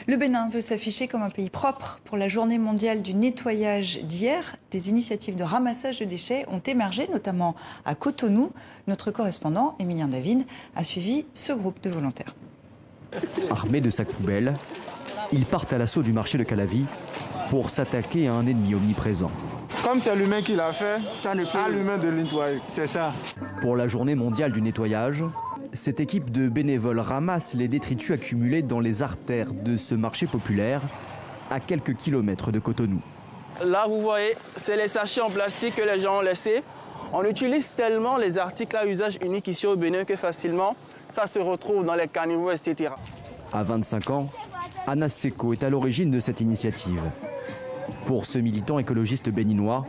Le Bénin veut s'afficher comme un pays propre. Pour la journée mondiale du nettoyage d'hier, des initiatives de ramassage de déchets ont émergé, notamment à Cotonou. Notre correspondant, Emilien David, a suivi ce groupe de volontaires. Armés de sacs poubelles, ils partent à l'assaut du marché de Calavi pour s'attaquer à un ennemi omniprésent. Comme c'est l'humain qui l'a fait, ça ne peut à l'humain de nettoyer. C'est ça. Pour la journée mondiale du nettoyage, cette équipe de bénévoles ramasse les détritus accumulés dans les artères de ce marché populaire à quelques kilomètres de Cotonou. Là, vous voyez, c'est les sachets en plastique que les gens ont laissés. On utilise tellement les articles à usage unique ici au Bénin que facilement, ça se retrouve dans les caniveaux, etc. À 25 ans, Anas Seko est à l'origine de cette initiative. Pour ce militant écologiste béninois,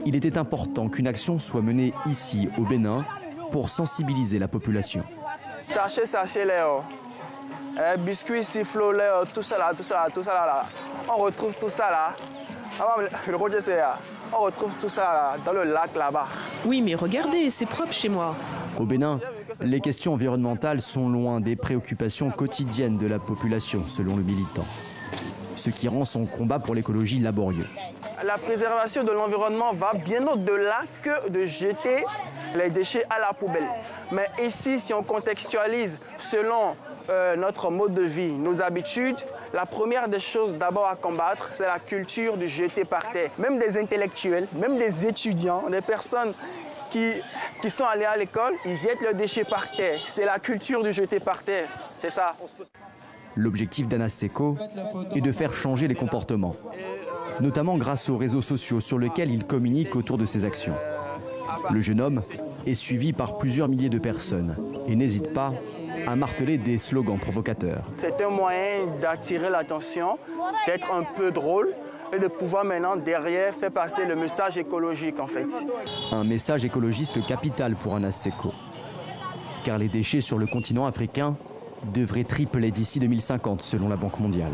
il était important qu'une action soit menée ici, au Bénin, pour sensibiliser la population. Sachez, les biscuits, sifflots, tout ça là. On retrouve tout ça là. On retrouve tout ça là, dans le lac là-bas. Oui, mais regardez, c'est propre chez moi. Au Bénin, les questions environnementales sont loin des préoccupations quotidiennes de la population, selon le militant. Ce qui rend son combat pour l'écologie laborieux. La préservation de l'environnement va bien au-delà que de jeter les déchets à la poubelle. Mais ici, si on contextualise selon notre mode de vie, nos habitudes, la première des choses d'abord à combattre, c'est la culture du jeter par terre. Même des intellectuels, même des étudiants, des personnes qui sont allés à l'école, ils jettent leurs déchets par terre. C'est la culture du jeter par terre, c'est ça. L'objectif d'Anas Seko est de faire changer les comportements, notamment grâce aux réseaux sociaux sur lesquels il communique autour de ses actions. Le jeune homme est suivi par plusieurs milliers de personnes et n'hésite pas à marteler des slogans provocateurs. C'est un moyen d'attirer l'attention, d'être un peu drôle et de pouvoir maintenant derrière faire passer le message écologique en fait. Un message écologiste capital pour Anas Seko, car les déchets sur le continent africain devraient tripler d'ici 2050 selon la Banque mondiale.